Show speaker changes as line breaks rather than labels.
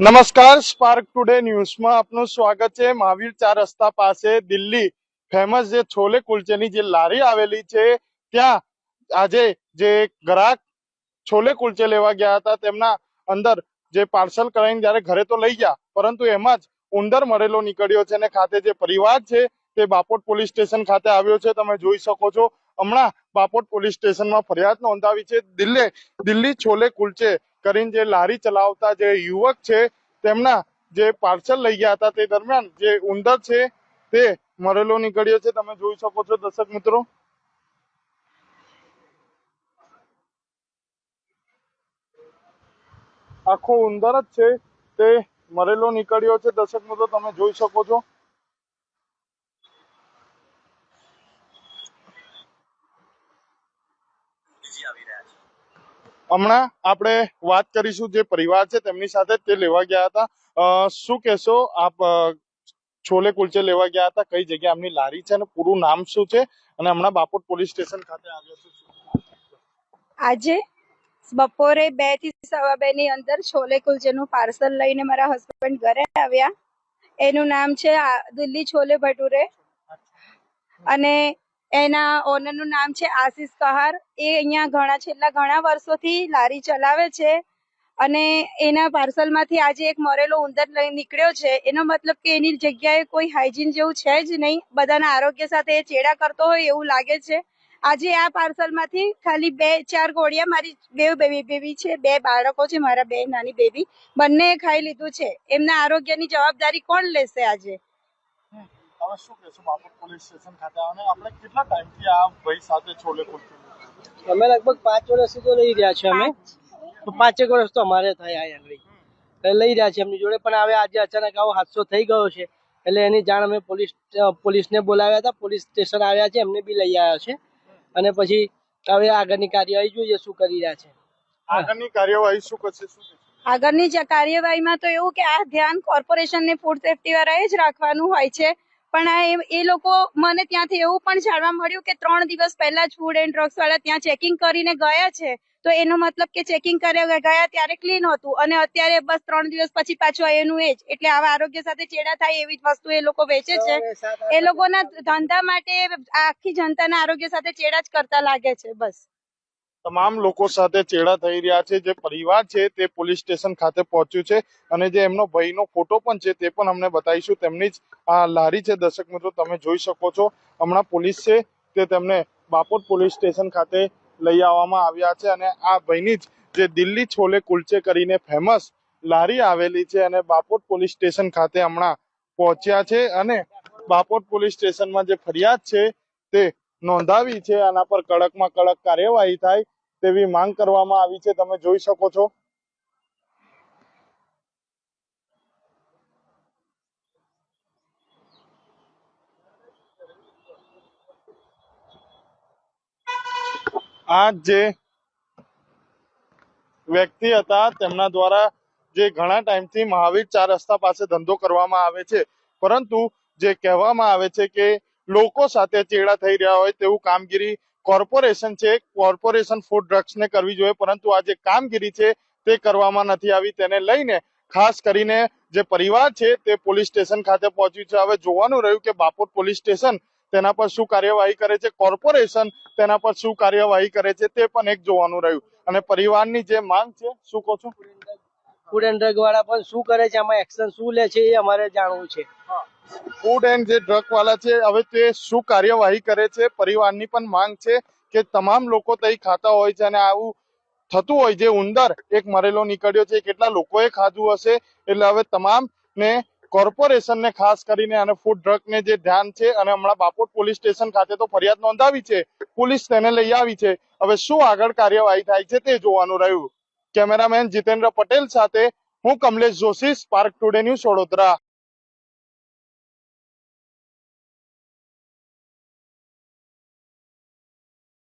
નમસ્કાર, spark today ન્યૂઝમાં આપનું સ્વાગત છે। મહાવીર 4 રસ્તા પાસે દિલ્હી ફેમસ જે છોલે કુલચેની જે લારી આવેલી છે ત્યાં આજે જે ગ્રાહક છોલે કુલચે લેવા ગયા હતા તેમના અંદર જે પાર્સલ કરાવીને જ્યારે ઘરે તો લઈ ગયા, પરંતુ એમાં જ ઉંદર મરેલો નીકળ્યો છે અને ખાતે જે પરિવાર છે તે બાપોટ પોલીસ સ્ટેશન ખાતે આવ્યો છે। તમે જોઈ શકો છો હમણાં બાપોટ પોલીસ સ્ટેશનમાં ફરિયાદ નોંધાવી છે। દિલ્હી છોલે કુલચે કરીને જે લારી ચલાવતા જે યુવક છે તેમના જે પાર્સલ લઈ ગયા હતા તે દરમિયાન જે ઉંદર છે તે મરેલો નીકળ્યો છે। તમે જોઈ શકો છો દર્શક મિત્રો, આખો ઉંદર જ છે તે મરેલો નીકળ્યો છે। દર્શક મિત્રો તમે જોઈ શકો છો। હમણાં આપણે વાત કરીશું જે પરિવાર છે તેમની સાથે તે લેવા ગયા હતા। શું કહેશો આપ? છોલે કુલચે લેવા ગયા હતા, કઈ જગ્યાએ એમની લારી છે અને પૂરું નામ શું છે અને હમણાં બાપોટ પોલીસ સ્ટેશન ખાતે આવ્યો છે?
આજે બપોરે 2 થી 2:15 ની અંદર છોલે કુલચેનું પાર્સલ લઈને મારા હસબન્ડ ઘરે આવ્યા। એનું નામ છે દિલ્હી છોલે ભટુરે અને એના ઓનરનું નામ છે આશીષ કહાર। એ અહીંયા છેલ્લા ઘણા વર્ષોથી લારી ચલાવે છે અને એના પાર્સલમાંથી આજે એક મરેલો ઉંદર લઈ નીકળ્યો છે। એનો મતલબ કે એની જગ્યાએ કોઈ હાઇજીન જેવું છે જ નહીં, બધાના આરોગ્ય સાથે એ ચેડા કરતો હોય એવું લાગે છે। આજે આ પાર્સલમાંથી ખાલી 2-4 ગોળિયા, મારી બેબી છે, 2 બાળકો છે, મારા 2 નાની બેબી, બંને ખાઈ લીધું છે। એમના આરોગ્યની જવાબદારી કોણ લેશે આજે?
હવે શું કહેશો બાપોટ પોલીસ સ્ટેશન ખાતે અને આપણે કેટલા ટાઈમથી આ ભાઈ સાથે છોલે કુલચે?
અમે લગભગ 5 વર્ષથી તો લઈ રહ્યા છે। અમે 5 વર્ષ તો અમારે થયા એટલે લઈ રહ્યા છે એમની જોડે, પણ હવે આજે અચાનક આવો હાદસો થઈ ગયો છે એટલે એની જાણ અમે પોલીસને બોલાવ્યા હતા। પોલીસ સ્ટેશન આવ્યા છે, એમને બી લઈ આવ્યા છે અને પછી હવે આગળની કાર્યવાહી જોઈએ શું કરી રહ્યા છે।
આગળની કાર્યવાહી શું કરશે?
આગળની કાર્યવાહીમાં તો એવું કે આ ધ્યાન કોર્પોરેશન ને ફૂડ સેફ્ટી વાળાએ જ રાખવાનું હોય છે, પણ એ લોકો, મને ત્યાંથી એવું પણ જાણવા મળ્યું કે 3 દિવસ પહેલા જ ફૂડ એન્ડ ડ્રગ્સ વાળા ત્યાં ચેકિંગ કરીને ગયા છે। તો એનો મતલબ કે ચેકિંગ કરવા ગયા ત્યારે ક્લીન હતું અને અત્યારે બસ 3 દિવસ પછી પાછું એનું એ જ, એટલે આવા આરોગ્ય સાથે ચેડા થાય એવી જ વસ્તુ એ લોકો વેચે છે। એ લોકોના ધંધા માટે આખી જનતાના આરોગ્ય સાથે ચેડા જ કરતા લાગે છે। બસ
તમામ લોકો સાથે ચેડા થઈ રહ્યા છે। જે પરિવાર છે તે પોલીસ સ્ટેશન ખાતે પહોંચ્યું છે અને જે એમનો ભાઈનો ફોટો પણ છે તે પણ અમને બતાવીશું। તેમની જ આ લારી છે દર્શક મિત્રો, તમે જોઈ શકો છો। હમણાં પોલીસ છે તે તેમને બાપોટ પોલીસ સ્ટેશન ખાતે લઈ આવવામાં આવ્યા છે અને આ ભાઈની જ જે દિલ્હી છોલે કુલચે કરીને ફેમસ લારી આવેલી છે અને બાપોટ પોલીસ સ્ટેશન ખાતે હમણાં પહોંચ્યા છે અને બાપોટ પોલીસ સ્ટેશનમાં જે ફરિયાદ છે તે નોંધાવી છે। આના પર કડકમાં કડક કાર્યવાહી થાય તેવી માંગ કરવામાં આવી છે। તમે જોઈ શકો છો। આ જે વ્યક્તિ હતા તેમના દ્વારા જે ઘણા ટાઈમથી મહાવીર 4 રસ્તા પાસે ધંધો કરવામાં આવે છે, પરંતુ જે કહેવામાં આવે છે કે લોકો સાથે ચેડા થઈ રહ્યા હોય તેવું કામગીરી કોર્પોરેશન છે, કોર્પોરેશન ફૂડ ડ્રગ્સ ને કરવી જોઈએ, પરંતુ આ જે કામગીરી છે તે કરવામાં નથી આવી। તેને લઈને ખાસ કરીને જે પરિવાર છે તે પોલીસ સ્ટેશન ખાતે પહોંચ્યું છે। હવે જોવાનું રહ્યું કે બાપોટ પોલીસ સ્ટેશન તેના પર શું કાર્યવાહી કરે છે, કોર્પોરેશન તેના પર શું કાર્યવાહી કરે છે તે પણ એક જોવાનું રહ્યું। અને પરિવારની જે માંગ છે, શું કહો છો?
ફૂડ એન્ડ ડ્રગ વાળા પણ શું કરે છે, આમાં એક્શન શું લે છે એ અમારે જાણવું છે।
ફૂડ એન્ડ જે ડ્રગ વાળા છે હવે તે શું કાર્યવાહી કરે છે, પરિવારની પણ માંગ છે કે તમામ લોકો તઈ ખાતા હોય છે અને આવું થતું હોય, જે ઉંદર એક મરેલો નીકળ્યો છે કેટલા લોકોએ ખાધું હશે, એટલે હવે તમામ ને કોર્પોરેશનને ખાસ કરીને અને ફૂડ ડ્રગ ને જે ધ્યાન છે અને હમણાં બાપોટ પોલીસ સ્ટેશન ખાતે તો ફરિયાદ નોંધાવી છે, પોલીસ તેને લઈ આવી છે। હવે શું આગળ કાર્યવાહી થાય છે તે જોવાનું રહ્યું। કેમેરામેન જીતેન્દ્ર પટેલ સાથે હું Kamlesh Joshi, spark today news, Vadodara.